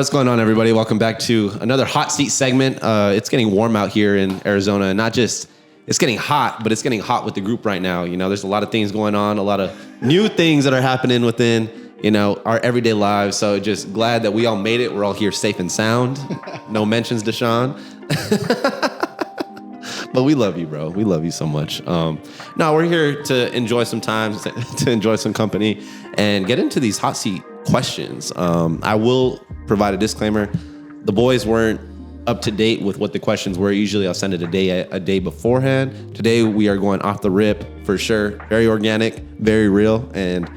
what's going on, everybody? Welcome back to another hot seat segment. It's getting warm out here in Arizona, and not just it's getting hot, but it's getting hot with the group right now. You know, there's a lot of things going on, a lot of new things that are happening within, you know, our everyday lives. So just glad that we all made it. We're all here safe and sound. No mentions, Deshaun. But we love you, bro. We love you so much. No, we're here to enjoy some time, to enjoy some company, and get into these hot seat questions. I will provide a disclaimer. The boys weren't up to date with what the questions were. Usually I'll send it a day beforehand. Today we are going off the rip for sure. Very organic, very real, and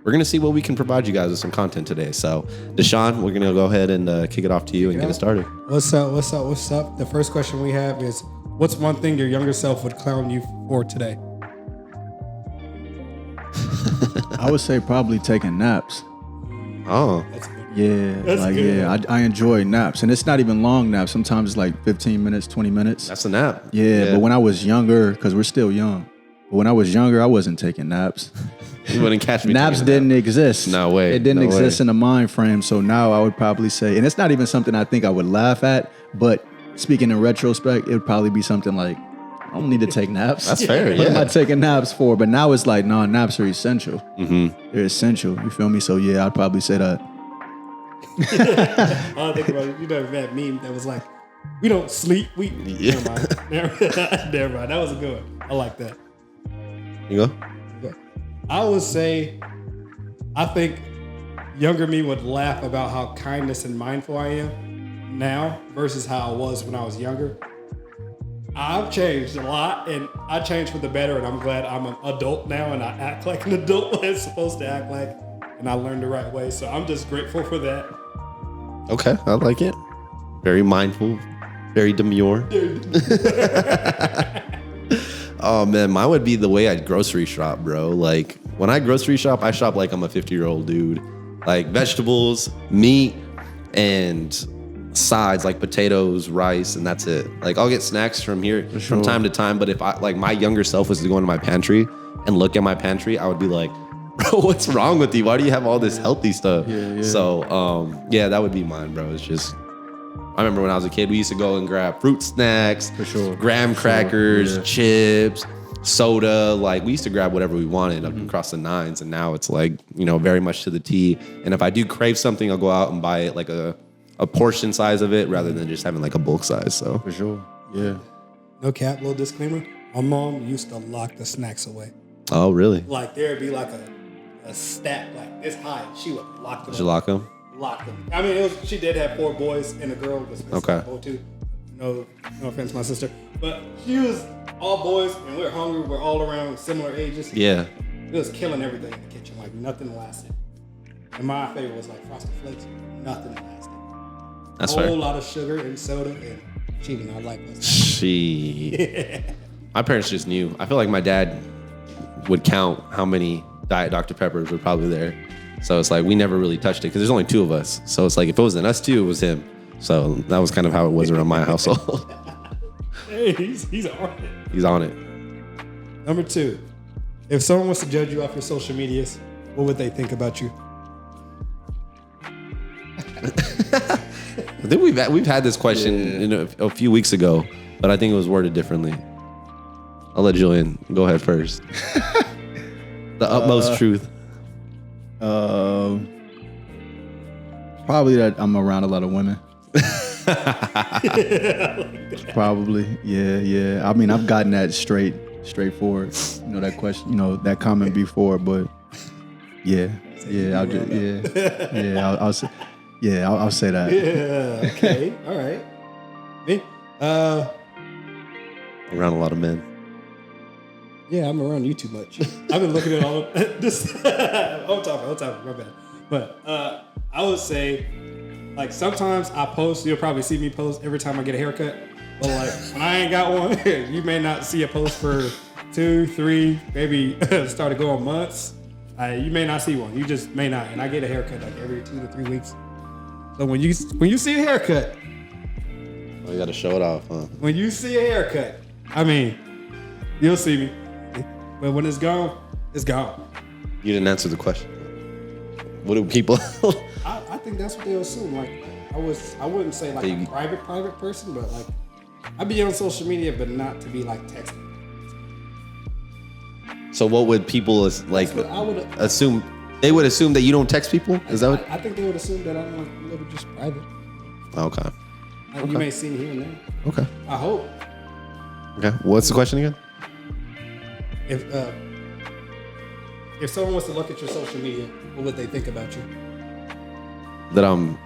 we're going to see what we can provide you guys with some content today. So, Deshaun, we're going to go ahead and kick it off to you and get it started. What's up? The first question we have is, what's one thing your younger self would clown you for today? I would say probably taking naps. Oh. That's good. Yeah. That's good. Yeah, I enjoy naps. And it's not even long naps. Sometimes it's like 15 minutes, 20 minutes. That's a nap. Yeah, but when I was younger, because we're still young, but when I was younger, I wasn't taking naps. You wouldn't catch me. Naps didn't exist. No way. It didn't exist in the mind frame. So now I would probably say, and it's not even something I think I would laugh at, but speaking in retrospect, it would probably be something like, I don't need to take naps. That's fair, What am yeah. I taking naps for? But now it's like, no, naps are essential. Mm-hmm. They're essential. You feel me? So yeah, I'd probably say that. I don't think about it. You know that meme that was like, we don't sleep. Yeah. Never mind. Never mind. That was a good one. I like that. You go? I would say, I think younger me would laugh about how kindness and mindful I am now versus how I was when I was younger. I've changed a lot, and I changed for the better, and I'm glad I'm an adult now and I act like an adult when I'm supposed to act like, and I learned the right way. So I'm just grateful for that. Okay, I like it. Very mindful, very demure. Oh man, mine would be the way I grocery shop, bro. Like when I grocery shop, I shop like I'm a 50-year-old dude. Like vegetables, meat, and sides like potatoes, rice, and that's it. Like I'll get snacks from here from time to time, but if I like my younger self was to go into my pantry and look at my pantry, I would be like, bro, what's wrong with you? Why do you have all this healthy stuff? Yeah. So yeah, that would be mine, bro. It's just I remember when I was a kid, we used to go and grab fruit snacks, For sure. graham crackers, Yeah. chips, soda. Like we used to grab whatever we wanted up across the nines, and now it's like, you know, very much to the T. And if I do crave something, I'll go out and buy it like a portion size of it rather than just having like a bulk size. So For sure. Yeah. No cap, little disclaimer. My mom used to lock the snacks away. oh really? Like there'd be like a stack like this high. She would lock them. Did you lock them? Lock them. I mean, she did have 4 boys and a girl. Okay. Too. No offense, my sister, but she was all boys, and we're hungry. We're all around similar ages. Yeah. It was killing everything in the kitchen. Like nothing lasted. And my favorite was like Frosted Flakes. Nothing lasted. That's a fair. whole lot of sugar and soda, and she did not like those. She. My parents just knew. I feel like my dad would count how many Diet Dr. Peppers were probably there. So it's like we never really touched it because there's only 2 of us. So it's like if it wasn't us 2, it was him. So that was kind of how it was around my household. Hey, he's on it. He's on it. Number 2, if someone was to judge you off your social medias, what would they think about you? I think we've had this question a few weeks ago, but I think it was worded differently. I'll let Julian go ahead first. The utmost truth. Probably that I'm around a lot of women. Probably. Yeah. I mean, I've gotten that straightforward. You know, that question, you know, that comment before, but yeah. I'll say, I'll say that. Yeah. Okay. All right. Me? Around a lot of men. Yeah, I'm around you too much. I've been looking at all of this. Old topic, my bad. But I would say, like, sometimes I post, you'll probably see me post every time I get a haircut. But, like, when I ain't got one, you may not see a post for 2, 3, maybe start to go on months. You may not see one. You just may not. And I get a haircut, like, every 2 to 3 weeks. So when you see a haircut. Oh, you got to show it off, huh? When you see a haircut, I mean, you'll see me. But when it's gone, it's gone. You didn't answer the question. What do people I think that's what they'll assume. Like I wouldn't say like a private person, but like I'd be on social media, but not to be like texting. So what would people like I would assume? They would assume that you don't text people? Is that what? I think they would assume that I'm like a little just private. Okay. Like you may see me here and there. Okay. I hope. Okay. What's the question again? If someone was to look at your social media, what would they think about you? That I'm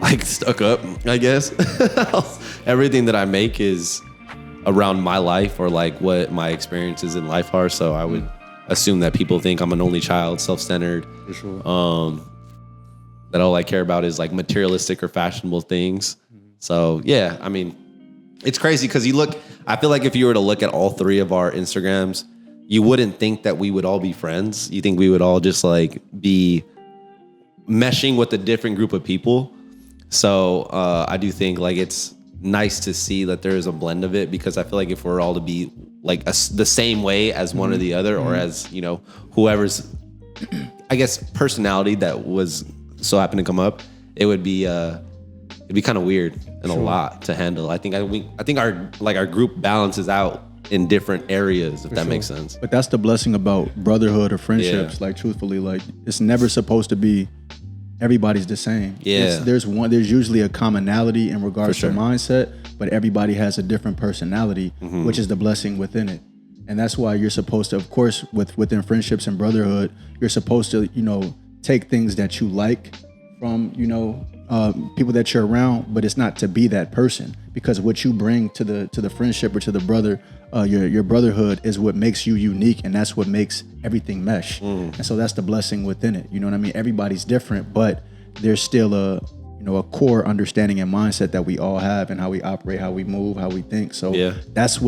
like stuck up, I guess. Everything that I make is around my life or like what my experiences in life are. So I would assume that people think I'm an only child, self-centered. For sure. That all I care about is like materialistic or fashionable things. So yeah, I mean, it's crazy because I feel like if you were to look at all three of our Instagrams, you wouldn't think that we would all be friends. You think we would all just like be meshing with a different group of people. So I do think like it's nice to see that there is a blend of it, because I feel like if we're all to be like the same way as one or the other, or as, you know, whoever's, I guess, personality that was so happened to come up, it would be it'd be kind of weird and a lot to handle. I think our group balances out in different areas, if that makes sense. But that's the blessing about brotherhood or friendships. Yeah. Like truthfully, like it's never supposed to be everybody's the same. Yeah. There's usually a commonality in regards to mindset, but everybody has a different personality, which is the blessing within it. And that's why you're supposed to, of course, within friendships and brotherhood, you're supposed to, you know, take things that you like from, you know, people that you're around, but it's not to be that person, because what you bring to the friendship or to the brother, your brotherhood is what makes you unique, and that's what makes everything mesh. And so that's the blessing within it. You know what I mean? Everybody's different, but there's still a core understanding and mindset that we all have, and how we operate, how we move, how we think. So that's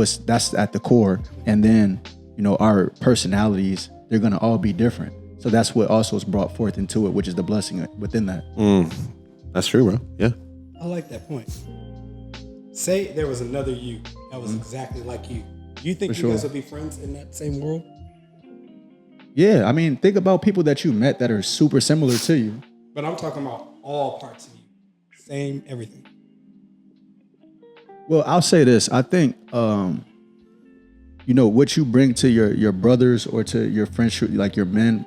at the core. And then, you know, our personalities, they're gonna all be different. So that's what also is brought forth into it, which is the blessing within that. That's true, bro. Yeah. I like that point. Say there was another you that was exactly like you. Do you think you guys would be friends in that same world? Yeah, I mean, think about people that you met that are super similar to you. But I'm talking about all parts of you. Same everything. Well, I'll say this. I think, you know, what you bring to your brothers or to your friendship, like your men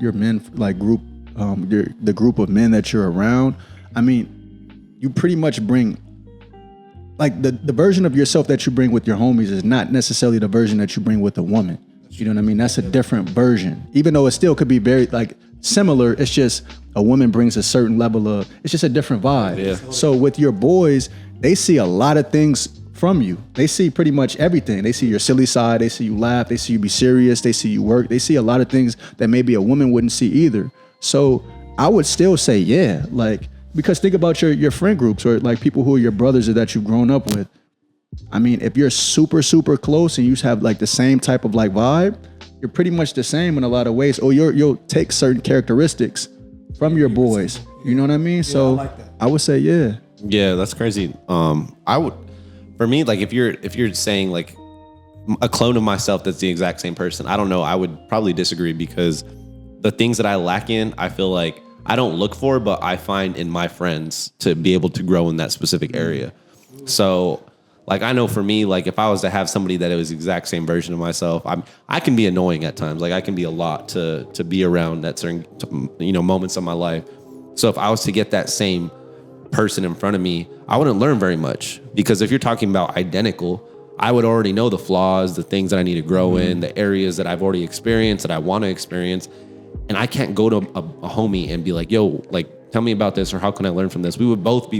like group, the group of men that you're around. I mean, you pretty much bring, like the version of yourself that you bring with your homies is not necessarily the version that you bring with a woman. You know what I mean? That's a different version. Even though it still could be very like similar, it's just a woman brings a certain level of, it's just a different vibe. Yeah. So with your boys, they see a lot of things from you. They see pretty much everything. They see your silly side. They see you laugh. They see you be serious. They see you work. They see a lot of things that maybe a woman wouldn't see either. So I would still say, yeah, like, because think about your friend groups, or like people who are your brothers or that you've grown up with. I mean, if you're super, super close and you have like the same type of like vibe, you're pretty much the same in a lot of ways. Or you'll take certain characteristics from your boys. You know what I mean? So I like that. I would say, yeah. Yeah, that's crazy. I would, for me, like if you're saying like a clone of myself that's the exact same person, I don't know. I would probably disagree, because the things that I lack in, I feel like I don't look for, but I find in my friends to be able to grow in that specific area. So like, I know for me, like if I was to have somebody that was the exact same version of myself, I can be annoying at times. Like I can be a lot to be around at certain, you know, moments of my life. So if I was to get that same person in front of me, I wouldn't learn very much, because if you're talking about identical, I would already know the flaws, the things that I need to grow in, the areas that I've already experienced, that I want to experience. And I can't go to a homie and be like, yo, like, tell me about this, or how can I learn from this? We would both be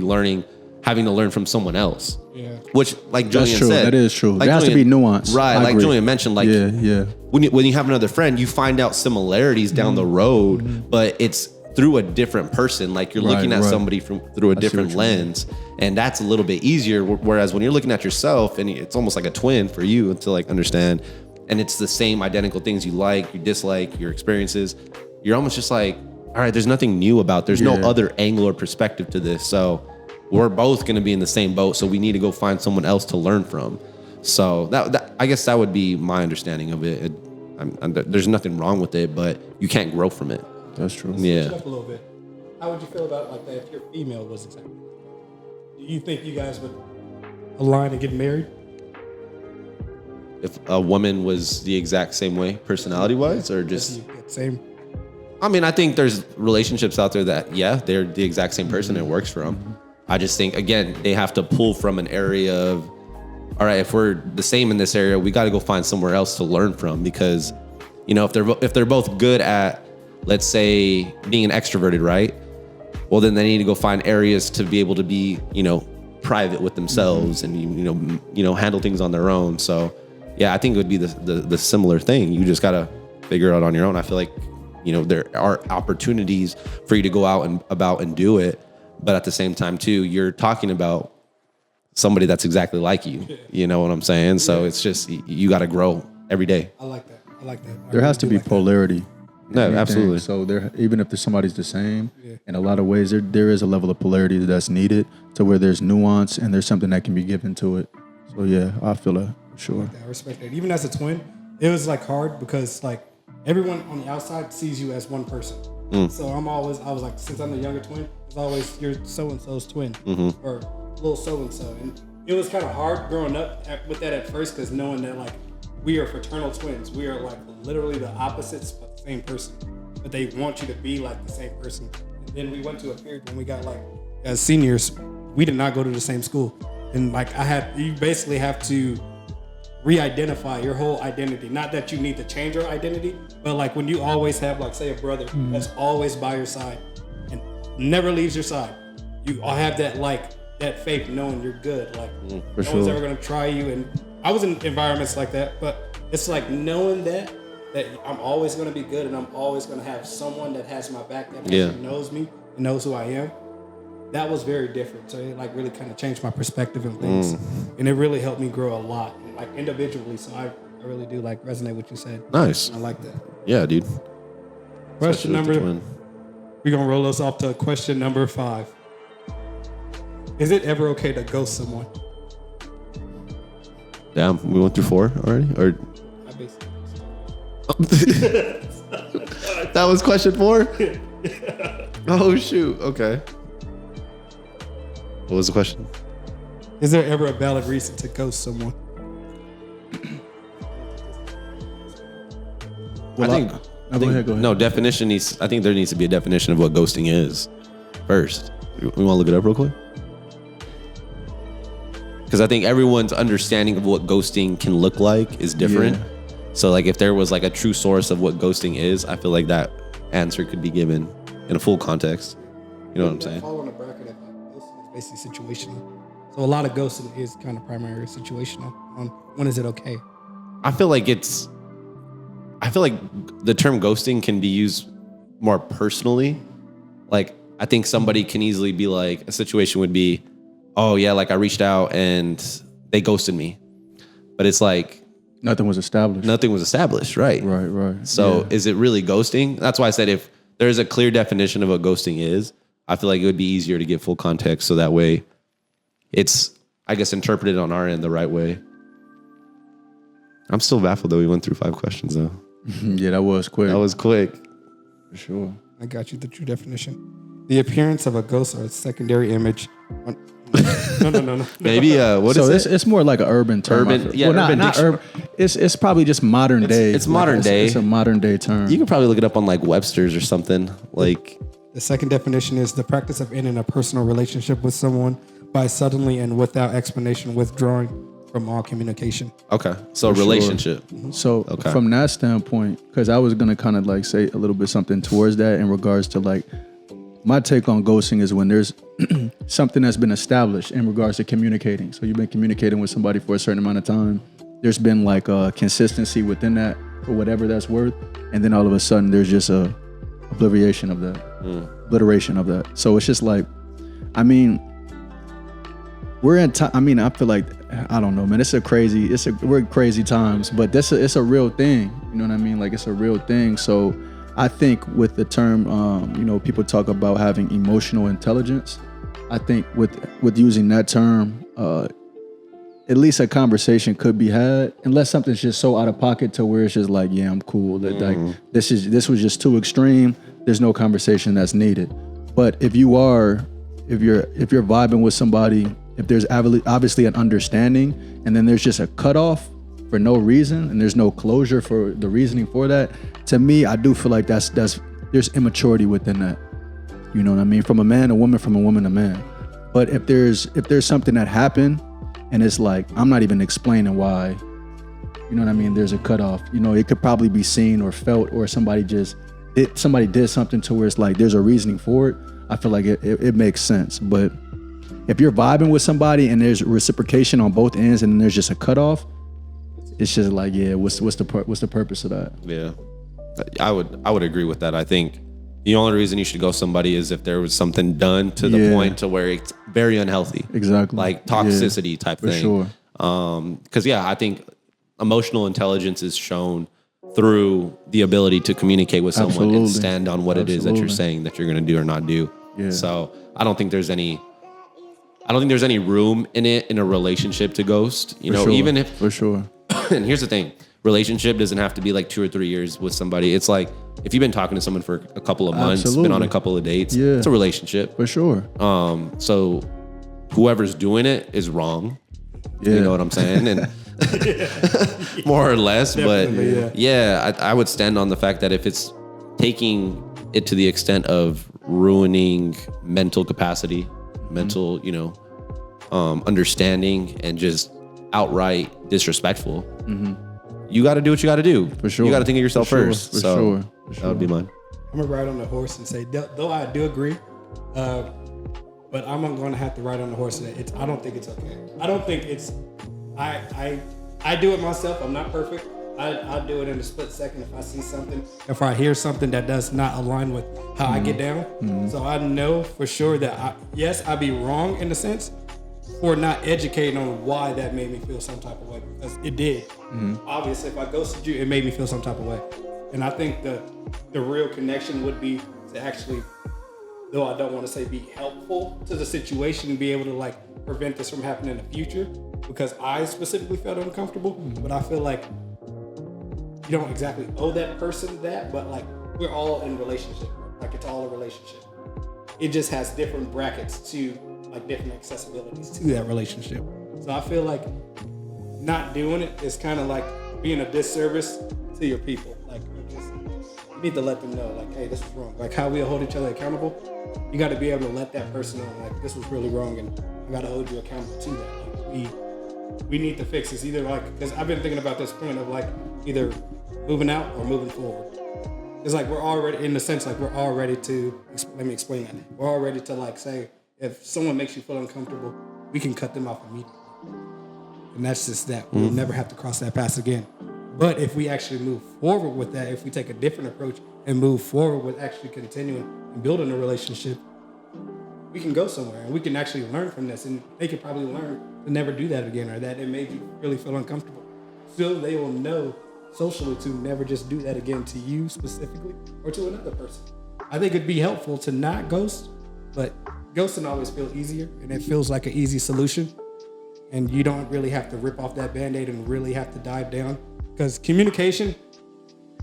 having to learn from someone else. Yeah. Which, like Julian said. That is true. Like there has to be nuance. Right. I like agree. Julian mentioned, like, when you have another friend, you find out similarities down the road, but it's through a different person. Like you're looking at somebody through a different lens. And that's a little bit easier. Whereas when you're looking at yourself, and it's almost like a twin for you to like understand, and it's the same identical things you like, you dislike, your experiences, you're almost just like, all right, there's nothing new about, there's no other angle or perspective to this. So we're both going to be in the same boat. So we need to go find someone else to learn from. So that I guess that would be my understanding of it. There's nothing wrong with it, but you can't grow from it. That's true. Yeah. Switch it up a little bit. how would you feel about like that if your female was exactly? Do you think you guys would align and get married? If a woman was the exact same way, personality-wise, or just same? I mean, I think there's relationships out there that, yeah, they're the exact same person. It works for them. I just think, again, they have to pull from an area of, all right, if we're the same in this area, we got to go find somewhere else to learn from because, you know, if they're both good at, let's say, being an extroverted, right? Well, then they need to go find areas to be able to be, you know, private with themselves and, you know, handle things on their own. So, yeah, I think it would be the similar thing. You just got to figure it out on your own. I feel like, you know, there are opportunities for you to go out and about and do it. But at the same time, too, you're talking about somebody that's exactly like you. You know what I'm saying? So it's just, you got to grow every day. I like that. There has to be polarity. No, absolutely. So there, even if somebody's the same, in a lot of ways, there is a level of polarity that's needed to where there's nuance and there's something that can be given to it. So yeah, I feel that for sure. I respect that. Even as a twin, it was like hard because like everyone on the outside sees you as one person. So I was like, since I'm the younger twin, it's always you're so and so's twin or little so and so, and it was kind of hard growing up with that at first because knowing that like we are fraternal twins, we are like literally the opposites but the same person, but they want you to be like the same person. And then we went to a period when we got like as seniors, we did not go to the same school, and like you basically have to re-identify your whole identity. Not that you need to change your identity, but like when you always have like say a brother that's always by your side and never leaves your side, you all have that like that faith knowing you're good. Like no one's ever gonna try you. And I was in environments like that, but it's like knowing that I'm always gonna be good and I'm always gonna have someone that has my back that actually knows me and knows who I am. That was very different. So it like really kind of changed my perspective and things. And it really helped me grow a lot, like individually. So I really do like resonate with what you said. Nice. I like that. Yeah, dude. Question number, we're going to roll us off to question number 5. Is it ever okay to ghost someone? Damn, we went through 4 already? Or I basically that was question 4? Oh, shoot. Okay. What was the question? Is there ever a valid reason to ghost someone? Well, I think go ahead. no definition needs. I think there needs to be a definition of what ghosting is first. We want to look it up real quick because I think everyone's understanding of what ghosting can look like is different. Yeah. So, like, if there was like a true source of what ghosting is, I feel like that answer could be given in a full context. You know what I'm saying? Following the bracket of ghosting is basically situational. So a lot of ghosting is kind of primarily situational. On when is it okay? I feel like the term ghosting can be used more personally. Like, I think somebody can easily be like, a situation would be, oh yeah, like I reached out and they ghosted me. But it's like nothing was established. Right? Right. So is it really ghosting? That's why I said if there's a clear definition of what ghosting is, I feel like it would be easier to give full context so that way it's, I guess, interpreted on our end the right way. I'm still baffled that we went through 5 questions though. Yeah, that was quick. For sure. I got you the true definition. The appearance of a ghost or a secondary image. No. Maybe what is it? So it's more like an urban term. Not urban. It's probably just modern day. It's modern day. It's a modern day term. You can probably look it up on like Webster's or something. Like the second definition is the practice of ending a personal relationship with someone by suddenly and without explanation withdrawing from all communication. Okay, so relationship. Sure. So from that standpoint, because I was gonna kind of like say a little bit something towards that in regards to like my take on ghosting is when there's something that's been established in regards to communicating. So you've been communicating with somebody for a certain amount of time. There's been like a consistency within that for whatever that's worth, and then all of a sudden there's just a obliteration of that. So it's just like, I mean, we're in time. I mean, I feel like, I don't know, man. We're in crazy times, but it's a real thing. You know what I mean? Like, it's a real thing. So I think with the term, people talk about having emotional intelligence. I think with using that term, at least a conversation could be had, unless something's just so out of pocket to where it's just like, yeah, I'm cool. That like this was just too extreme. There's no conversation that's needed. But if you're vibing with somebody, if there's obviously an understanding, and then there's just a cutoff for no reason, and there's no closure for the reasoning for that, to me, I do feel like there's immaturity within that. You know what I mean? From a man, a woman, from a woman, a man. But if there's something that happened, and it's like, I'm not even explaining why, you know what I mean? There's a cutoff. You know, it could probably be seen or felt, or somebody did something to where it's like there's a reasoning for it. I feel like it makes sense. But if you're vibing with somebody and there's reciprocation on both ends, and then there's just a cutoff, it's just like, yeah, what's the purpose of that? Yeah, I would agree with that. I think the only reason you should go somebody is if there was something done to the point to where it's very unhealthy. Exactly. Like toxicity type thing. For sure. Because I think emotional intelligence is shown through the ability to communicate with someone and stand on what it is that you're saying that you're going to do or not do. Yeah. So I don't think there's any room in a relationship to ghost. Even if for sure. And here's the thing. Relationship doesn't have to be like 2 or 3 years with somebody. It's like if you've been talking to someone for a couple of months, been on a couple of dates, it's a relationship. For sure. So whoever's doing it is wrong. Yeah. You know what I'm saying? And more or less. Definitely, but I would stand on the fact that if it's taking it to the extent of ruining mental capacity, mental, understanding, and just outright disrespectful, you got to do what you got to do. For sure. You got to think of yourself first. For sure. That would be mine. I'm going to ride on the horse and say, though I do agree, but I'm going to have to ride on the horse and I don't think it's okay. I don't think it's, I do it myself. I'm not perfect. I'll do it in a split second if I see something, if I hear something that does not align with how I get down. So I know for sure that I'd be wrong in a sense for not educating on why that made me feel some type of way, because it did. Obviously, if I ghosted you, it made me feel some type of way. And I think the real connection would be to actually, though I don't want to say be helpful to the situation and be able to like prevent this from happening in the future, because I specifically felt uncomfortable. But I feel like you don't exactly owe that person that, but like we're all in relationship. Like it's all a relationship. It just has different brackets to like different accessibilities to that relationship. So I feel like not doing it is kind of like being a disservice to your people. Like you need to let them know, like, hey, this is wrong. Like how we hold each other accountable. You got to be able to let that person know, like this was really wrong, and I got to hold you accountable to that. Like we need to fix this. Either like, because I've been thinking about this point of like either moving out or moving forward. It's like we're already, in the sense, like we're all ready to, let me explain that. We're all ready to like say, if someone makes you feel uncomfortable, we can cut them off immediately. And that's just that. We'll never have to cross that path again. But if we actually move forward with that, if we take a different approach and move forward with actually continuing and building a relationship, we can go somewhere and we can actually learn from this. And they can probably learn to never do that again, or that it made you really feel uncomfortable. So they will know socially to never just do that again to you specifically or to another person. I think it'd be helpful to not ghost, but ghosting always feels easier and it feels like an easy solution. And you don't really have to rip off that Band-Aid and really have to dive down. Because communication,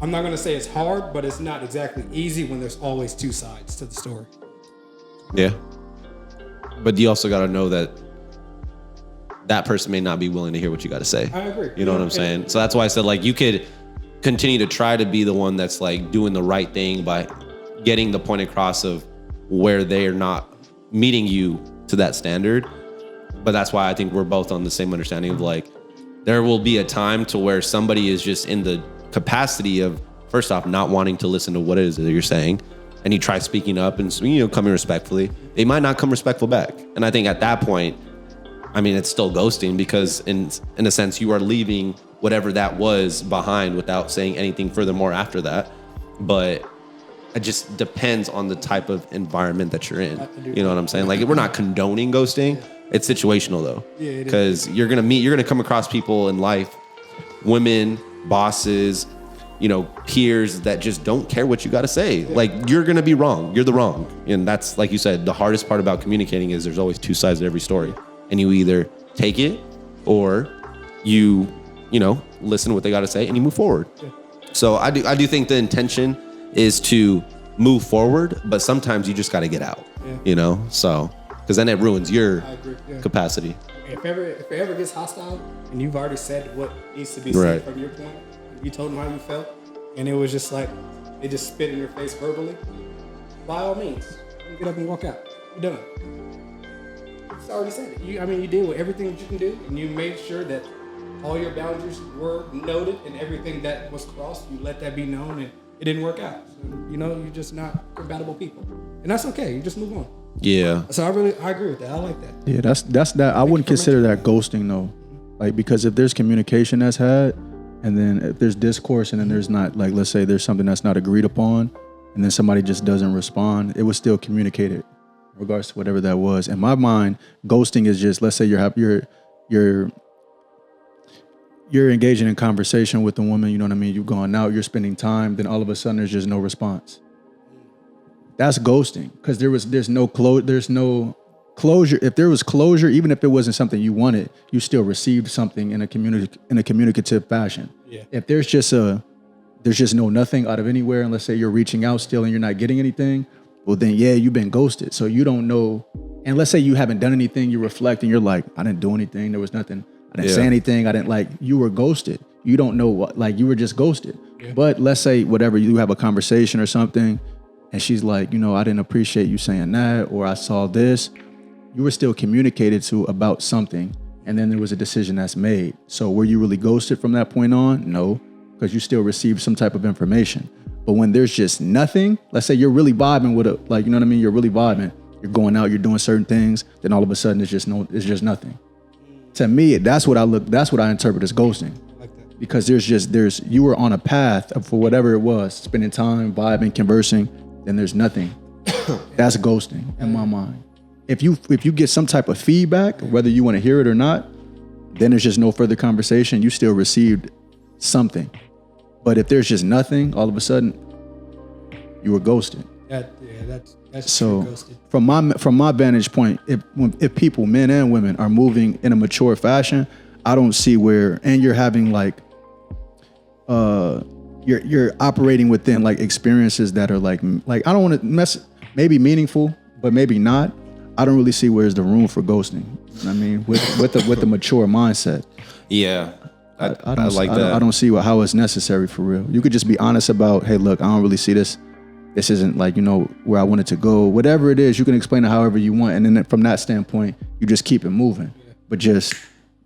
I'm not going to say it's hard, but it's not exactly easy when there's always two sides to the story. Yeah. But you also got to know that that person may not be willing to hear what you got to say. I agree. You know what I'm saying? So that's why I said, like, you could continue to try to be the one that's like doing the right thing by getting the point across of where they are not meeting you to that standard. But that's why I think we're both on the same understanding of like, there will be a time to where somebody is just in the capacity of, first off, not wanting to listen to what it is that you're saying. And you try speaking up and, coming respectfully. They might not come respectful back. And I think at that point, I mean, it's still ghosting, because in a sense, you are leaving whatever that was behind without saying anything furthermore after that. But it just depends on the type of environment that you're in. You know what I'm saying? Like, we're not condoning ghosting. It's situational though. Yeah, because you're going to come across people in life, women, bosses, peers that just don't care what you got to say. Yeah. Like, you're going to be wrong. You're the wrong. And that's, like you said, the hardest part about communicating is there's always two sides to every story. And you either take it or you listen to what they got to say and you move forward. Yeah. So I do think the intention is to move forward, but sometimes you just got to get out, you know? So, because then it ruins your capacity. If it ever gets hostile and you've already said what needs to be said from your point, you told them how you felt, and it was just like, they just spit in your face verbally, by all means, you get up and walk out. You're done. It's already said it. You did with everything that you can do, and you made sure that all your boundaries were noted, and everything that was crossed, you let that be known, and it didn't work out. So, you're just not compatible people, and that's okay. You just move on. Yeah. So I agree with that. I like that. Yeah, that's that. I wouldn't consider that ghosting though, like because if there's communication that's had, and then if there's discourse, and then there's not, like let's say there's something that's not agreed upon, and then somebody just doesn't respond, it was still communicated, in regards to whatever that was. In my mind, ghosting is just, let's say you're engaging in conversation with a woman, you know what I mean? You're going out, you're spending time, then all of a sudden there's just no response. That's ghosting, because there's no closure. If there was closure, even if it wasn't something you wanted, you still received something in a communicative fashion. Yeah. If there's just no nothing out of anywhere, and let's say you're reaching out still and you're not getting anything, well then you've been ghosted. So you don't know. And let's say you haven't done anything, you reflect and you're like, I didn't do anything, there was nothing. I didn't say anything. I didn't you were ghosted. You don't know what, you were just ghosted. Yeah. But let's say whatever, you have a conversation or something, and she's like, I didn't appreciate you saying that, or I saw this. You were still communicated to about something, and then there was a decision that's made. So were you really ghosted from that point on? No, because you still received some type of information. But when there's just nothing, let's say you're really vibing with you're really vibing. You're going out, you're doing certain things, then all of a sudden it's just nothing. To me, that's what I interpret as ghosting. Like that. Because you were on a path for whatever it was, spending time, vibing, conversing, then there's nothing. That's ghosting in my mind. If you get some type of feedback, whether you want to hear it or not, then there's just no further conversation. You still received something. But if there's just nothing, all of a sudden, you were ghosted. That's so ghosted. From my vantage point, if people, men and women, are moving in a mature fashion, I don't see where, and you're having you're operating within experiences that are I don't want to maybe meaningful, but maybe not. I don't really see where's the room for ghosting. I mean, with the mature mindset. Yeah. I don't see how it's necessary for real. You could just be honest about, hey, look, I don't really see this. This isn't where I want it to go. Whatever it is, you can explain it however you want. And then from that standpoint, you just keep it moving. But just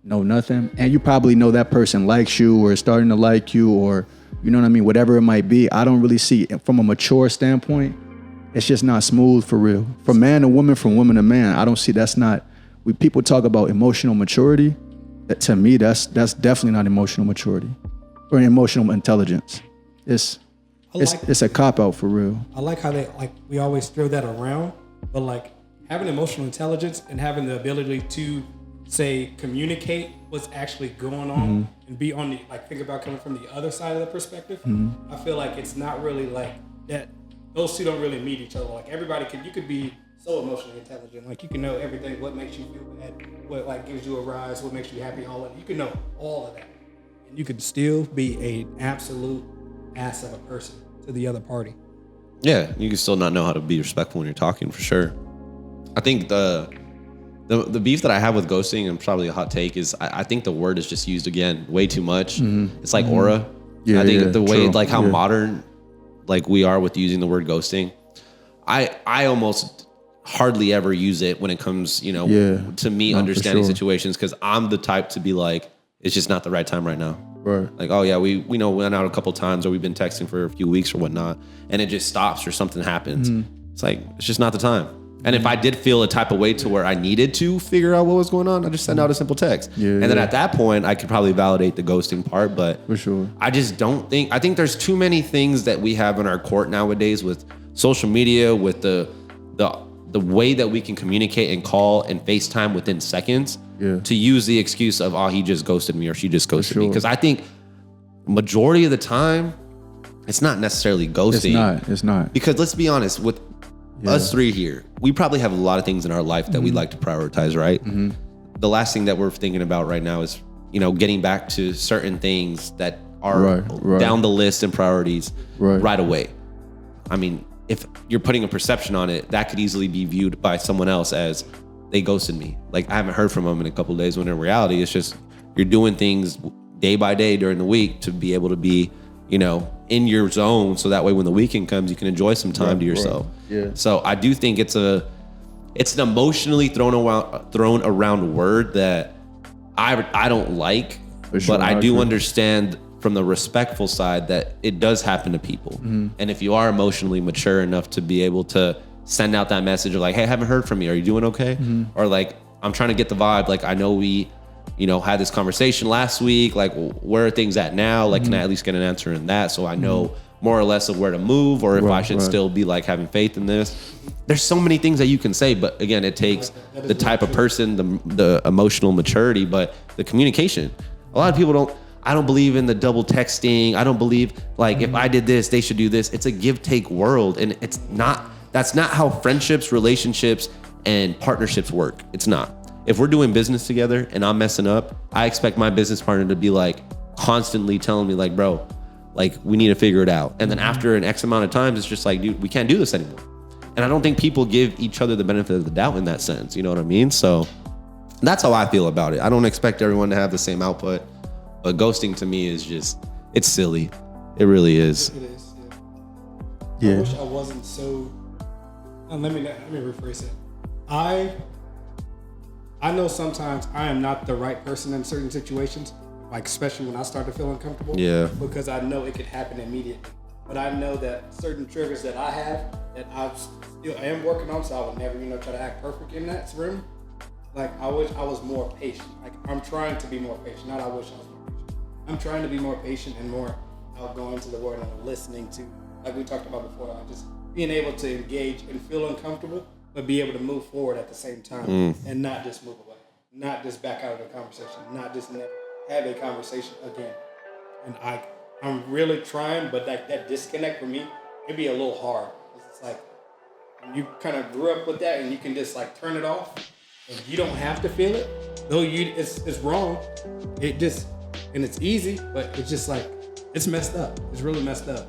know nothing. And you probably know that person likes you or is starting to like you, or, you know what I mean? Whatever it might be. I don't really see, from a mature standpoint, it's just not smooth for real. From man to woman, from woman to man, I don't see, people talk about emotional maturity. To me, that's definitely not emotional maturity or emotional intelligence. It's a cop-out for real. I like how we always throw that around, but having emotional intelligence and having the ability to communicate what's actually going on and be on the think about coming from the other side of the perspective. I feel like it's not really that. Those two don't really meet each other. You could be so emotionally intelligent. You can know everything, what makes you feel bad, what gives you a rise, what makes you happy, all of it. You can know all of that. And you can still be an absolute ass of a person to the other party. Yeah, you can still not know how to be respectful when you're talking, for sure. I think the beef that I have with ghosting, and probably a hot take, is I think the word is just used again way too much. It's like aura. Yeah, I think the way how modern we are with using the word ghosting, I almost hardly ever use it when it comes, to me understanding situations, because I'm the type to be it's just not the right time right now. Right. Oh yeah, we went out a couple times, or we've been texting for a few weeks or whatnot, and it just stops or something happens. It's it's just not the time. And if I did feel a type of way to where I needed to figure out what was going on, I just send out a simple text. And then at that point, I could probably validate the ghosting part. But for sure, I just don't think, I think there's too many things that we have in our court nowadays with social media, with the way that we can communicate and call and FaceTime within seconds, to use the excuse of, he just ghosted me or she just ghosted me. Because I think majority of the time, it's not necessarily ghosting. It's not. Because let's be honest, with us three here, we probably have a lot of things in our life that we'd like to prioritize, right? The last thing that we're thinking about right now is, getting back to certain things that are down the list and priorities right away. I mean, if you're putting a perception on it, that could easily be viewed by someone else as they ghosted me. Like I haven't heard from them in a couple of days, when in reality, it's just you're doing things day by day during the week to be able to be, in your zone. So that way when the weekend comes, you can enjoy some time to yourself. Yeah. So I do think it's an emotionally thrown around word that I don't like, sure, but I do agree. understand from the respectful side that it does happen to people. And if you are emotionally mature enough to be able to send out that message of like, hey, I haven't heard from you. Are you doing okay? Or like, I'm trying to get the vibe. Like, I know we, had this conversation last week. Like, where are things at now? Like, can I at least get an answer in that? So I know more or less of where to move, or if I should still be like having faith in this. There's so many things that you can say, but again, it takes the type of person, the emotional maturity, but the communication. A lot of people I don't believe in the double texting. I don't believe like if I did this, they should do this. It's a give-take world, and that's not how friendships, relationships, and partnerships work. It's not. If we're doing business together and I'm messing up, I expect my business partner to be like constantly telling me like, bro, like we need to figure it out. And then after an X amount of times, it's just like, dude, we can't do this anymore. And I don't think people give each other the benefit of the doubt in that sense. You know what I mean? So that's how I feel about it. I don't expect everyone to have the same output. But ghosting to me is just, it's silly. It really is. It is, Yeah. I wish I wasn't so. Let me rephrase it. I know sometimes I am not the right person in certain situations, like especially when I start to feel uncomfortable. Yeah. Because I know it could happen immediately. But I know that certain triggers that I have that I am working on, so I would never, try to act perfect in that room. Like I wish I was more patient. Like I'm trying to be more patient. Not I wish I was more patient. I'm trying to be more patient and more outgoing to the word and listening to, like we talked about before, just being able to engage and feel uncomfortable, but be able to move forward at the same time and not just move away, not just back out of the conversation, not just never have a conversation again. And I'm really trying, but that disconnect for me, it'd be a little hard. It's like you kind of grew up with that and you can just like turn it off and you don't have to feel it. Though it's wrong. And it's easy, but it's just like, it's messed up. It's really messed up.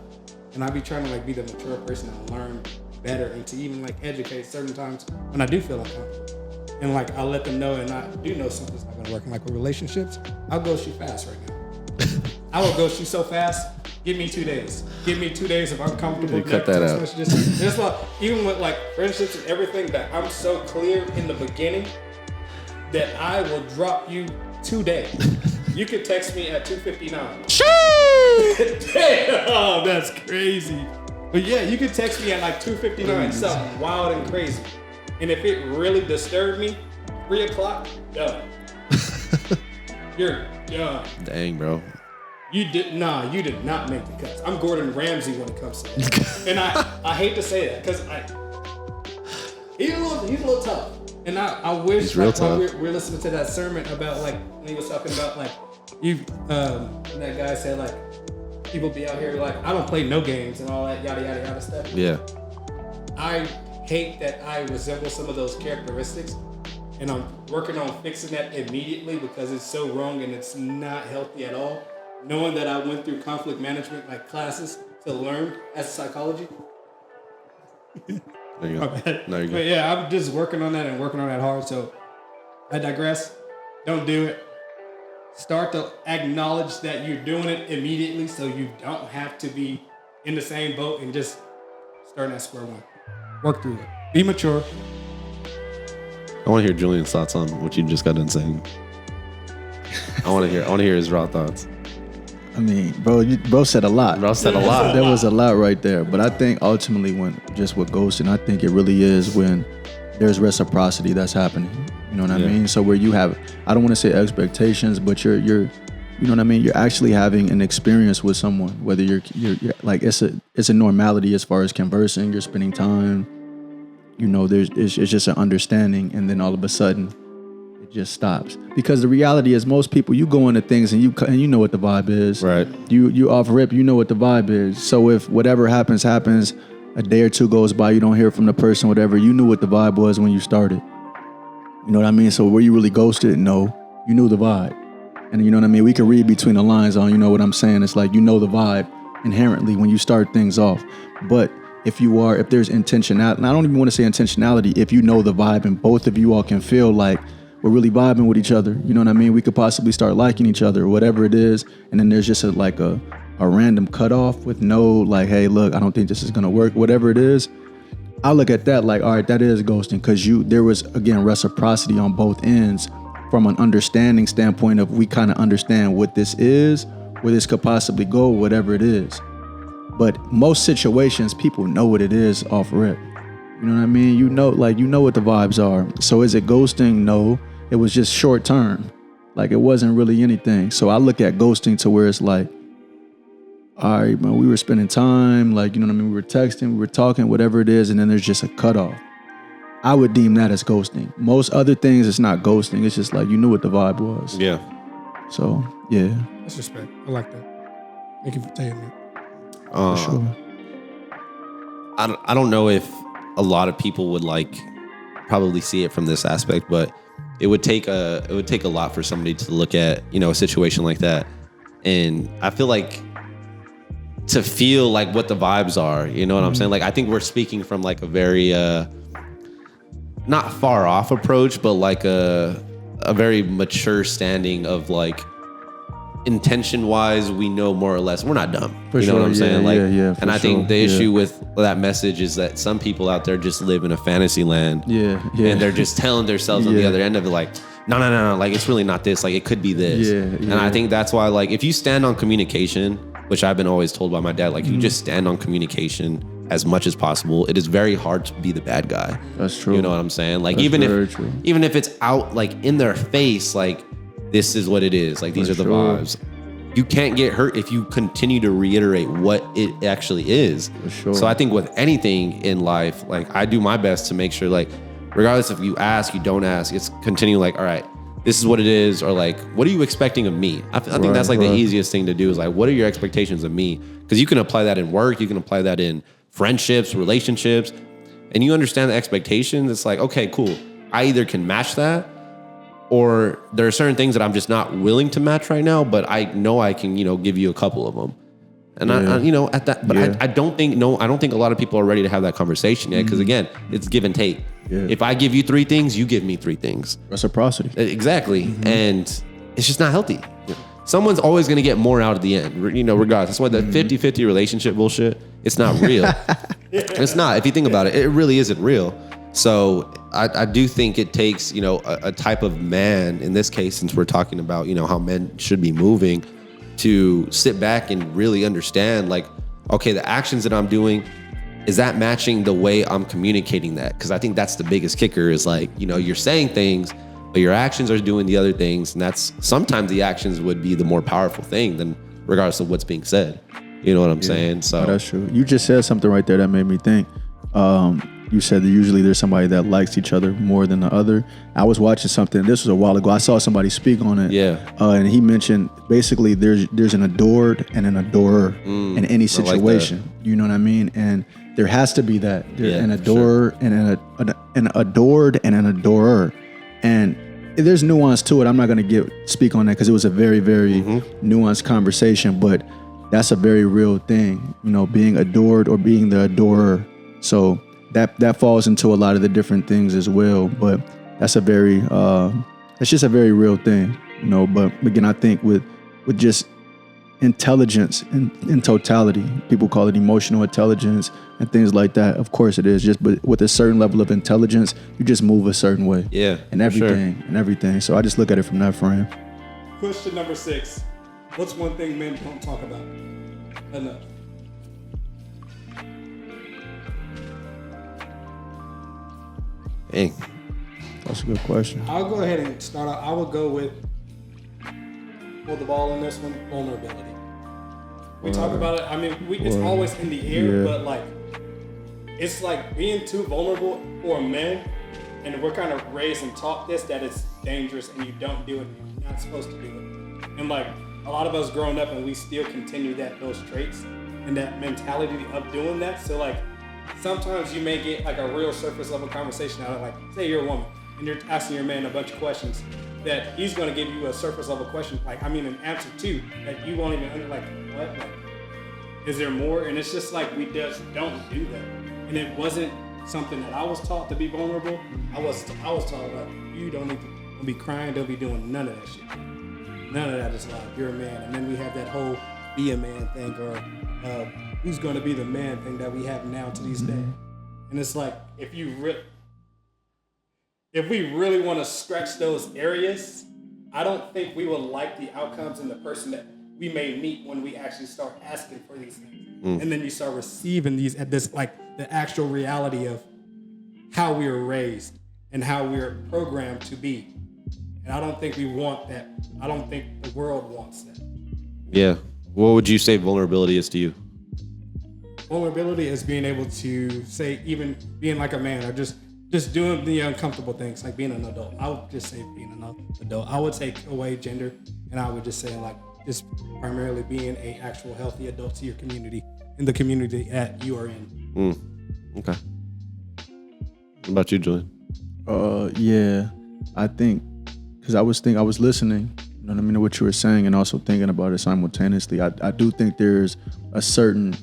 And I be trying to like be the mature person and learn better and to even like educate certain times when I do feel uncomfortable. And like I let them know, and I do know something's not gonna work. And like with relationships, I'll ghost you fast right now. I will ghost you so fast. Give me 2 days. Give me 2 days of uncomfortable. You cut that out. There's like, even with like friendships and everything, that I'm so clear in the beginning that I will drop you today. You can text me at 2:59. Damn, that's crazy. But yeah, you can text me at like 2:59, something wild and crazy. And if it really disturbed me, 3 o'clock, done. You're done. Dang, bro. You did not make the cuts. I'm Gordon Ramsay when it comes to that. And I hate to say that because he's a little tough. And I wish he's real like, tough. We're listening to that sermon about like when he was talking about like that guy said like people be out here like I don't play no games and all that yada yada yada stuff. Yeah. I hate that I resemble some of those characteristics, and I'm working on fixing that immediately because it's so wrong and it's not healthy at all. Knowing that I went through conflict management like classes to learn as psychology. There you go. No, you're But good. yeah, I'm just working on that and working on that hard. So I digress. Don't do it. Start to acknowledge that you're doing it immediately so you don't have to be in the same boat and just start at square one. Work through it. Be mature. I want to hear Julian's thoughts on what you just got done saying. I want to hear his raw thoughts. I mean, bro said a lot. Bro said a lot. There was a lot right there. But I think ultimately when just with ghosting, I think it really is when there's reciprocity that's happening. You know what I mean? So where you have, I don't want to say expectations, but you're you know what I mean? You're actually having an experience with someone, whether you're like, it's a normality as far as conversing, you're spending time, it's just an understanding. And then all of a sudden it just stops. Because the reality is most people, you go into things and you know what the vibe is. Right. You off rip, you know what the vibe is. So if whatever happens, a day or two goes by, you don't hear from the person, whatever, you knew what the vibe was when you started. You know what I mean? So were you really ghosted? No, you knew the vibe. And you know what I mean? We can read between the lines on, you know what I'm saying? It's like, you know the vibe inherently when you start things off. But if there's intentionality, and I don't even want to say intentionality, if you know the vibe and both of you all can feel like we're really vibing with each other, you know what I mean? We could possibly start liking each other or whatever it is. And then there's just a random cutoff with no like, hey, look, I don't think this is going to work, whatever it is. I look at that like, all right, that is ghosting, because there was, again, reciprocity on both ends from an understanding standpoint of we kind of understand what this is, where this could possibly go, whatever it is. But most situations, people know what it is off rip. You know what I mean? You know what the vibes are. So is it ghosting? No, it was just short term. Like it wasn't really anything. So I look at ghosting to where it's like, all right, man, we were spending time, like, you know what I mean? We were texting, we were talking, whatever it is, and then there's just a cutoff. I would deem that as ghosting. Most other things, it's not ghosting. It's just like you knew what the vibe was. Yeah. So, yeah. That's respect. I like that. Thank you for saying that. For sure. I don't know if a lot of people would like probably see it from this aspect, but it would take a lot for somebody to look at, you know, a situation like that. And I feel like to feel like what the vibes are, you know what I'm saying? Like, I think we're speaking from like a very, not far off approach, but like a very mature standing of like, intention wise, we know more or less. We're not dumb. For you know sure, what I'm saying? Like, and I think the yeah. issue with that message is that some people out there just live in a fantasy land. Yeah. And they're just telling themselves on the other end of it, like, no. Like, it's really not this. Like, it could be this. Yeah. And I think that's why, like, if you stand on communication, which I've been always told by my dad, like, if you just stand on communication as much as possible, it is very hard to be the bad guy. That's true. You know what I'm saying? Like, That's even if it's out, like, in their face, like, this is what it is. Like, these are the vibes. You can't get hurt if you continue to reiterate what it actually is. For sure. So I think with anything in life, like, I do my best to make sure, like, regardless if you ask, you don't ask, it's continue like, all right, this is what it is, or like, what are you expecting of me? I think that's like the easiest thing to do is like, what are your expectations of me? Because you can apply that in work, you can apply that in friendships, relationships, and you understand the expectations. It's like, okay, cool. I either can match that, or there are certain things that I'm just not willing to match right now, but I know I can, you know, give you a couple of them. And I you know, at that, but I don't think a lot of people are ready to have that conversation yet. Cause again, it's give and take. Yeah. If I give you 3 things, you give me 3 things. Reciprocity. Exactly. And it's just not healthy. Someone's always going to get more out of the end, you know, regardless. That's why the 50-50 relationship bullshit, it's not real. It's not. If you think about it, it really isn't real. So I do think it takes, you know, a type of man, in this case, since we're talking about, you know, how men should be moving, to sit back and really understand, like, okay, the actions that I'm doing, is that matching the way I'm communicating that? Because I think that's the biggest kicker is like, you know, you're saying things, but your actions are doing the other things. And that's sometimes the actions would be the more powerful thing than regardless of what's being said. You know what I'm saying? So that's true. You just said something right there that made me think. You said that usually there's somebody that likes each other more than the other. I was watching something. This was a while ago. I saw somebody speak on it. Yeah. And he mentioned basically there's an adored and an adorer in any situation. Like, you know what I mean? And there has to be that. An adorer and an adored and an adorer. And there's nuance to it. I'm not going to speak on that because it was a very, very nuanced conversation. But that's a very real thing. You know, being adored or being the adorer. So that falls into a lot of the different things as well, but that's a very it's just a very real thing, you know. But again, I think with just intelligence in totality, people call it emotional intelligence and things like that. Of course it is, but with a certain level of intelligence, you just move a certain way. Yeah, and everything. So I just look at it from that frame. Question number 6: what's one thing men don't talk about enough? Hey, that's a good question. I'll go ahead and start out. I will go with, hold the ball on this one, vulnerability. We talk about it. I mean, it's always in the air, but like, it's like being too vulnerable for men, and we're kind of raised and taught this, that it's dangerous and you don't do it, and you're not supposed to do it. And like, a lot of us growing up and we still continue those traits and that mentality of doing that. So like, sometimes you may get like a real surface level conversation out of, like, say you're a woman and you're asking your man a bunch of questions that he's going to give you a surface level question, like, I mean, an answer to that you won't even like, what? Like, Is there more? And it's just like we just don't do that. And it wasn't something that I was taught to be vulnerable. I was taught about you don't need to be crying, don't be doing none of that shit. None of that is life. You're a man. And then we have that whole be a man thing, or who's going to be the man thing that we have now to these days. And it's like, if we really want to scratch those areas, I don't think we will like the outcomes in the person that we may meet when we actually start asking for these things. And then you start receiving these at this, like the actual reality of how we were raised and how we're programmed to be. And I don't think we want that. I don't think the world wants that. Yeah. What would you say vulnerability is to you? Vulnerability is being able to say, even being like a man, or just doing the uncomfortable things, like being an adult. I would just say being an adult. I would take away gender, and I would just say like just primarily being a actual healthy adult to your community, in the community that you are in. Okay. What about you, Julian? Yeah, I think, because I was listening, you know what I mean, to what you were saying, and also thinking about it simultaneously. I do think there's a certain,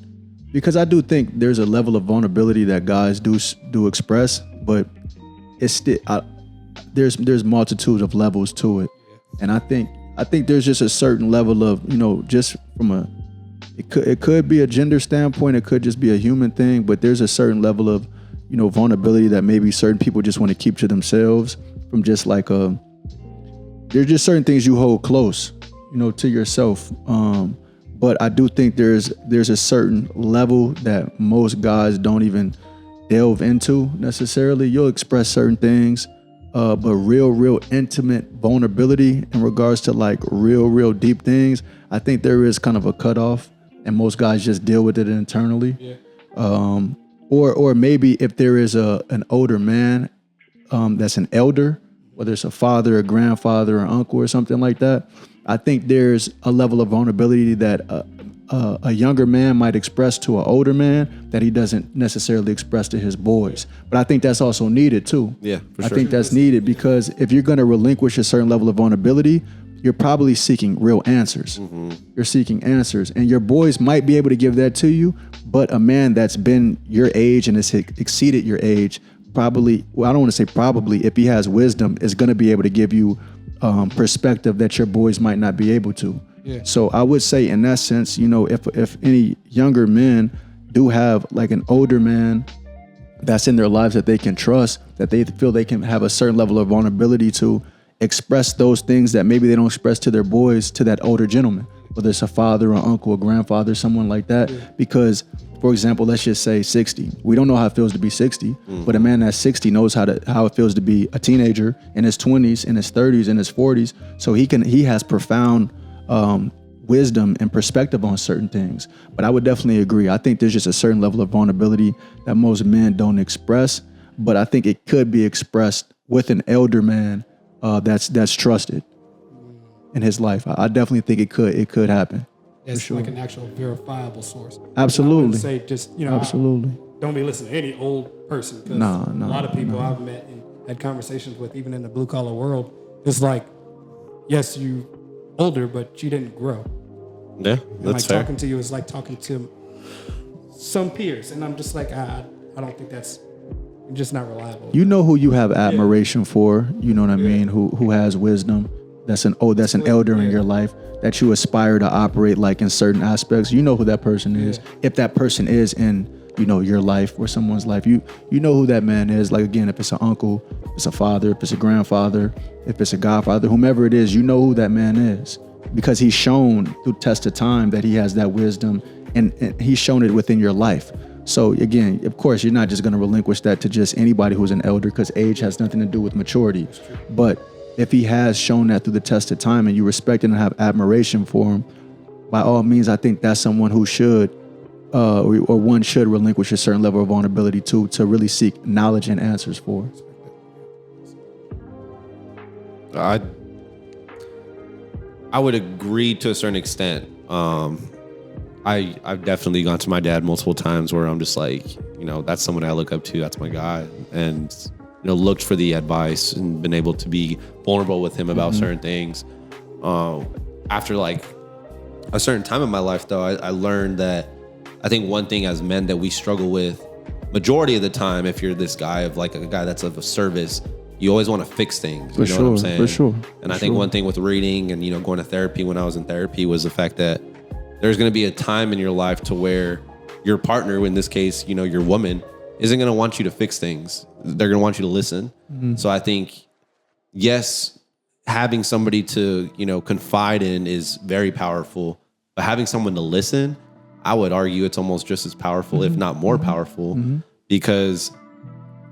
because I do think there's a level of vulnerability that guys do express, but it's still, there's multitudes of levels to it, and I think there's just a certain level of, you know, just from it could be a gender standpoint, it could just be a human thing, but there's a certain level of, you know, vulnerability that maybe certain people just want to keep to themselves, from just like there's just certain things you hold close, you know, to yourself. But I do think there's a certain level that most guys don't even delve into necessarily. You'll express certain things, but real intimate vulnerability in regards to like real deep things, I think there is kind of a cutoff, and most guys just deal with it internally. Yeah. Or maybe if there is an older man that's an elder, whether it's a father, a grandfather, or uncle, or something like that, I think there's a level of vulnerability that a younger man might express to an older man that he doesn't necessarily express to his boys. But I think that's also needed too. Yeah, for sure. I think that's needed, because if you're going to relinquish a certain level of vulnerability, you're probably seeking real answers. You're seeking answers, and your boys might be able to give that to you, but a man that's been your age and has exceeded your age, probably, well, I don't want to say probably, if he has wisdom, is going to be able to give you perspective that your boys might not be able to. Yeah. So I would say in that sense, you know, if any younger men do have like an older man that's in their lives that they can trust, that they feel they can have a certain level of vulnerability to express those things that maybe they don't express to their boys, to that older gentleman, whether it's a father or uncle or grandfather, someone like that. Yeah. Because, for example, let's just say 60. We don't know how it feels to be 60, but a man that's 60 knows how it feels to be a teenager in his 20s, in his 30s, in his 40s. So he has profound wisdom and perspective on certain things. But I would definitely agree. I think there's just a certain level of vulnerability that most men don't express, but I think it could be expressed with an elder man that's trusted in his life. I definitely think it could happen. It's sure. like an actual verifiable source. Absolutely. I wouldn't say just, you know, absolutely. Don't be listening to any old person, because a lot of people I've met and had conversations with, even in the blue collar world, it's like, yes, you older, but you didn't grow. Yeah, and that's like fair. Talking to you is like talking to some peers, and I'm just like, I don't think that's just not reliable. You know who you have admiration for, you know what I mean, who has wisdom, that's an elder in your life that you aspire to operate like in certain aspects. You know who that person is. If that person is in, you know, your life or someone's life, you know who that man is. Like, again, if it's an uncle, if it's a father, if it's a grandfather, if it's a godfather, whomever it is, you know who that man is, because he's shown through test of time that he has that wisdom, and he's shown it within your life. So again, of course, you're not just going to relinquish that to just anybody who's an elder, because age has nothing to do with maturity. But if he has shown that through the test of time and you respect and have admiration for him, by all means, I think that's someone who should, or one should relinquish a certain level of vulnerability to really seek knowledge and answers for. I would agree to a certain extent. I've definitely gone to my dad multiple times where I'm just like, you know, that's someone I look up to. That's my guy. And, you know, looked for the advice and been able to be vulnerable with him about certain things. After like a certain time in my life, though, I learned that I think one thing as men that we struggle with majority of the time, if you're this guy of like a guy that's of a service, you always want to fix things. You know what I'm saying? For sure. And I think one thing with reading and, going to therapy when I was in therapy was the fact that there's going to be a time in your life to where your partner, in this case, your woman, isn't going to want you to fix things. They're going to want you to listen. So I think, yes, having somebody to, confide in is very powerful, but having someone to listen, I would argue it's almost just as powerful, if not more powerful, because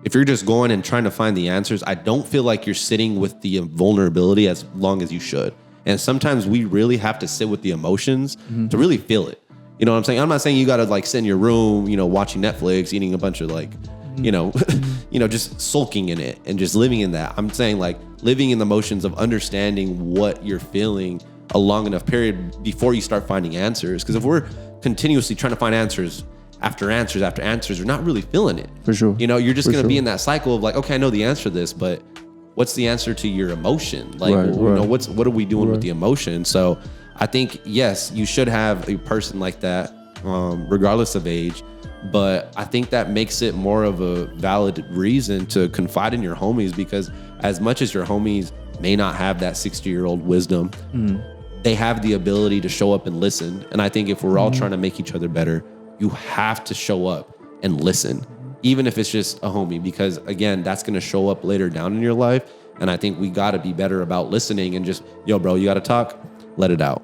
if you're just going and trying to find the answers, I don't feel like you're sitting with the vulnerability as long as you should. And sometimes we really have to sit with the emotions to really feel it. You know what I'm saying? I'm not saying you got to like sit in your room, watching Netflix, eating a bunch of like, just sulking in it and just living in that. I'm saying like living in the motions of understanding what you're feeling a long enough period before you start finding answers. Because if we're continuously trying to find answers after answers after answers, you're not really feeling it. For sure. You're just going to be in that cycle of like, okay, I know the answer to this, but what's the answer to your emotion? Like, what are we doing with the emotion? So I think, yes, you should have a person like that, regardless of age. But I think that makes it more of a valid reason to confide in your homies, because as much as your homies may not have that 60-year-old wisdom, they have the ability to show up and listen. And I think if we're all trying to make each other better, you have to show up and listen, even if it's just a homie, because again, that's going to show up later down in your life. And I think we got to be better about listening and just, yo, bro, you got to talk, let it out.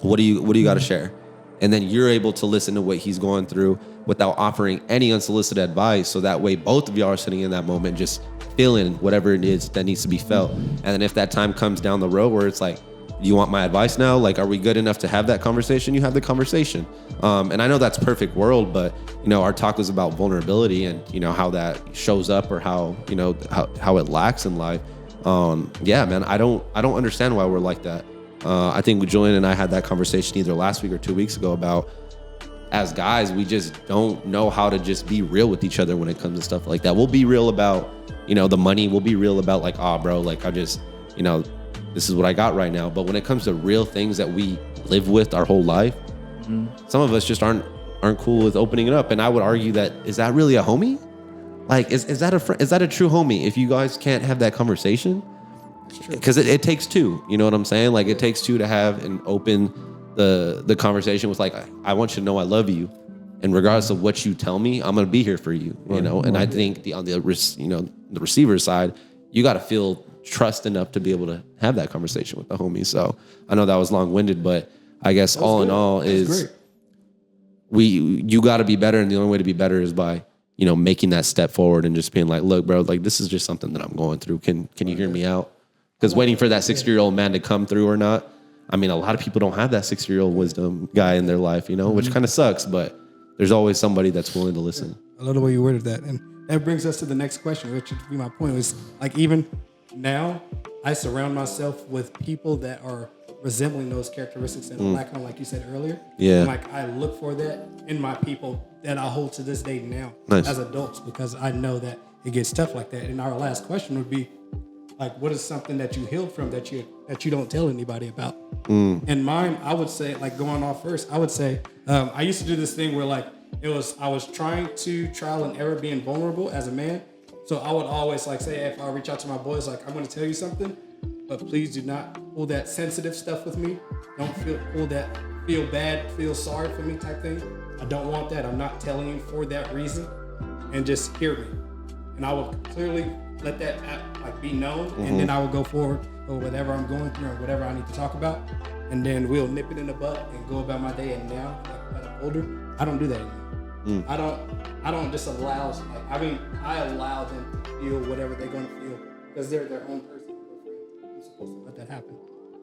What do you got to share? And then you're able to listen to what he's going through without offering any unsolicited advice. So that way, both of y'all are sitting in that moment, just feeling whatever it is that needs to be felt. And then if that time comes down the road where it's like, you want my advice now? Like, are we good enough to have that conversation? You have the conversation. And I know that's perfect world, but our talk was about vulnerability and how that shows up, or how it lacks in life. Yeah, man, I don't understand why we're like that. I think Julian and I had that conversation either last week or 2 weeks ago about, as guys, we just don't know how to just be real with each other when it comes to stuff like that. We'll be real about, the money. We'll be real about like, bro, like I just, this is what I got right now. But when it comes to real things that we live with our whole life, some of us just aren't cool with opening it up. And I would argue that, is that really a homie? Like, is that a true homie if you guys can't have that conversation? Because it takes two. You know what I'm saying? Like, it takes two to have and open the conversation with like, I want you to know I love you, and regardless of what you tell me, I'm gonna be here for you. And I think on the receiver side, you got to feel trust enough to be able to have that conversation with the homie. So I know that was long-winded, but I guess all in all is you got to be better, and the only way to be better is by making that step forward and just being like, look, bro, like this is just something that I'm going through. Can you hear me out? Because waiting for that 60-year-old man to come through or not, I mean, a lot of people don't have that 60-year-old wisdom guy in their life, which kind of sucks, but there's always somebody that's willing to listen. I love the way you worded that. And that brings us to the next question, which would be my point, was like, even now I surround myself with people that are resembling those characteristics that I'm lacking, like you said earlier. Yeah. And like, I look for that in my people that I hold to this day now as adults, because I know that it gets tough like that. And our last question would be, like, what is something that you healed from that you don't tell anybody about? And mine, I would say, like, going off first, I would say, I used to do this thing where like I was trying to trial and error being vulnerable as a man. So I would always like say, if I reach out to my boys, like, I'm going to tell you something, but please do not pull that sensitive stuff with me. Don't pull that feel bad, feel sorry for me type thing. I don't want that. I'm not telling you for that reason, and just hear me. And I will clearly let that like be known, and then I will go forward or whatever I'm going through or whatever I need to talk about, and then we'll nip it in the butt and go about my day. And now, like, that I'm older, I don't do that anymore. I don't just allow. Like, I mean, I allow them to feel whatever they're going to feel, because they're their own person. I'm supposed to let that happen.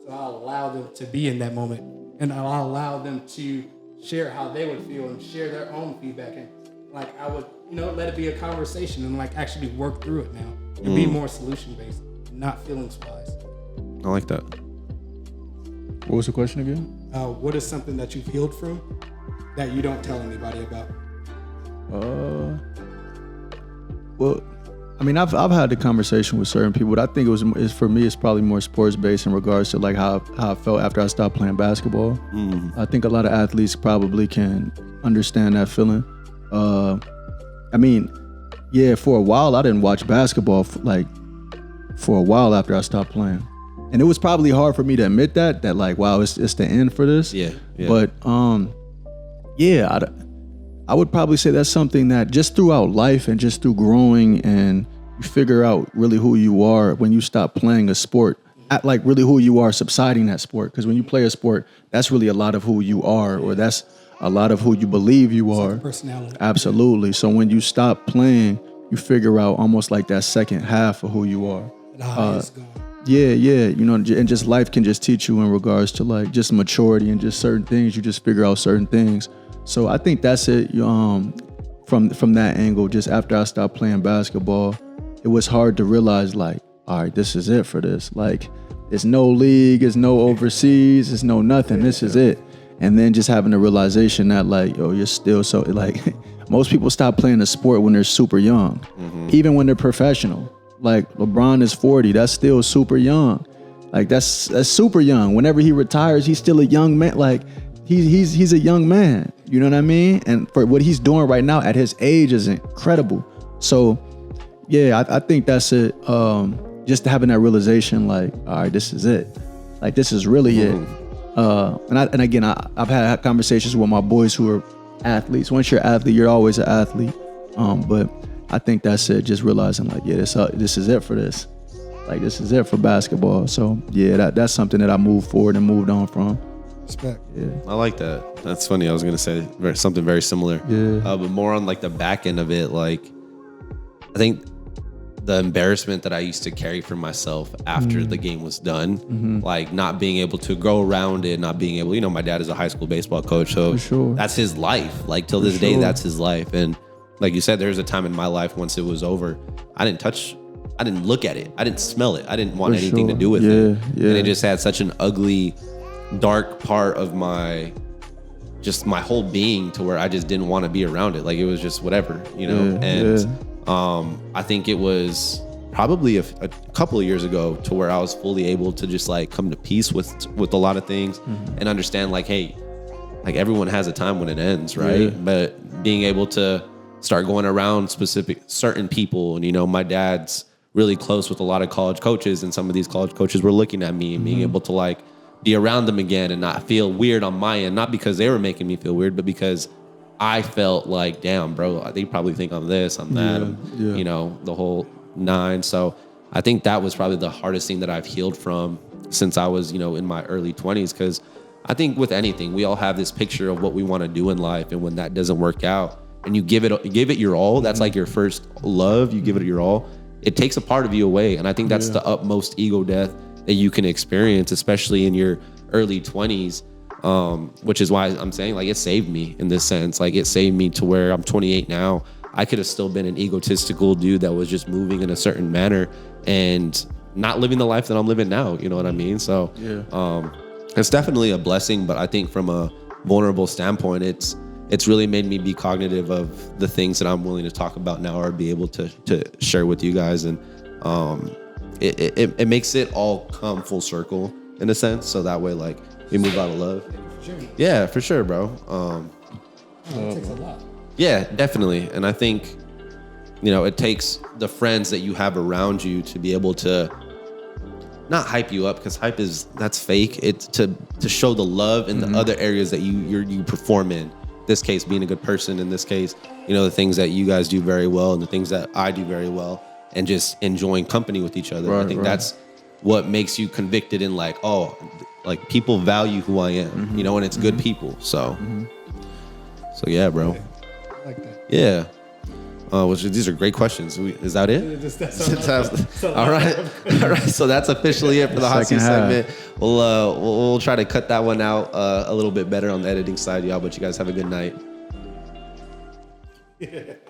So I'll allow them to be in that moment, and I'll allow them to share how they would feel and share their own feedback. And like, I would, let it be a conversation and like actually work through it now and be more solution based, not feelings wise. I like that. What was the question again? What is something that you've healed from that you don't tell anybody about? Well, I mean, I've had the conversation with certain people, but I think it's for me, it's probably more sports based in regards to like how I felt after I stopped playing basketball. I think a lot of athletes probably can understand that feeling. I mean, yeah, for a while I didn't watch basketball for a while after I stopped playing, and it was probably hard for me to admit that like, wow, it's the end for this. Yeah. But yeah, I would probably say that's something that just throughout life and just through growing and you figure out really who you are when you stop playing a sport, like really who you are subsiding that sport. Because when you play a sport, that's really a lot of who you are, or that's a lot of who you believe you are. Like personality. Absolutely. So when you stop playing, you figure out almost like that second half of who you are. Yeah, you know, and just life can just teach you in regards to like just maturity and just certain things. You just figure out certain things. So I think that's it. From that angle, just after I stopped playing basketball, it was hard to realize like, all right, this is it for this. Like, there's no league, there's no overseas, there's no nothing. This is it. And then just having the realization that like, yo, you're still so like, most people stop playing a sport when they're super young, even when they're professional. Like LeBron is 40, that's still super young. Like that's super young. Whenever he retires, he's still a young man. Like he's a young man. You know what I mean? And for what he's doing right now at his age is incredible. So yeah, I think that's it. Just having that realization, like, all right, this is it. Like this is really it. And again, I've had conversations with my boys who are athletes. Once you're an athlete, you're always an athlete. But I think that's it. Just realizing, like, yeah, this is it for this. Like, this is it for basketball. So yeah, that's something that I moved forward and moved on from. Respect. Yeah, I like that. That's funny. I was gonna say something very similar. Yeah. But more on like the back end of it. Like, I think the embarrassment that I used to carry for myself after the game was done, like not being able to go around it, not being able, you know, my dad is a high school baseball coach, so For sure. that's his life. Like till this day, that's his life. And like you said, there was a time in my life once it was over, I didn't look at it, I didn't smell it, I didn't want For anything sure. to do with Yeah, it. yeah. And it just had such an ugly, dark part of my whole being to where I just didn't want to be around it. Like it was just whatever, you know. I think it was probably a couple of years ago to where I was fully able to just like come to peace with a lot of things and understand like, hey, like everyone has a time when it ends, right? Yeah. But being able to start going around certain people, and you know, my dad's really close with a lot of college coaches, and some of these college coaches were looking at me and being able to like be around them again and not feel weird on my end, not because they were making me feel weird, but because I felt like, damn, bro, they probably think I'm this, I'm that, you know, the whole nine. So I think that was probably the hardest thing that I've healed from since I was, you know, in my early 20s. Because I think with anything, we all have this picture of what we want to do in life, and when that doesn't work out, and you give it your all, that's like your first love. You give it your all. It takes a part of you away, and I think that's the utmost ego death that you can experience, especially in your early 20s. Which is why I'm saying like it saved me in this sense. Like it saved me to where I'm 28 now. I could have still been an egotistical dude that was just moving in a certain manner and not living the life that I'm living now. You know what I mean? So it's definitely a blessing, but I think from a vulnerable standpoint, it's really made me be cognitive of the things that I'm willing to talk about now or be able to share with you guys. And it makes it all come full circle in a sense. So that way, like, we move out of love. Yeah, for sure, bro. It takes a lot. Yeah, definitely. And I think, you know, it takes the friends that you have around you to be able to not hype you up, because that's fake. It's to show the love in the other areas that you perform in. This case, being a good person. In this case, you know, the things that you guys do very well and the things that I do very well, and just enjoying company with each other. I think that's what makes you convicted in like, oh, like people value who I am, you know, and it's good people. So yeah, bro. I like that. Yeah. These are great questions. Is that it? All right. So that's officially it for the hot seat segment. We'll try to cut that one out a little bit better on the editing side, y'all. But you guys have a good night.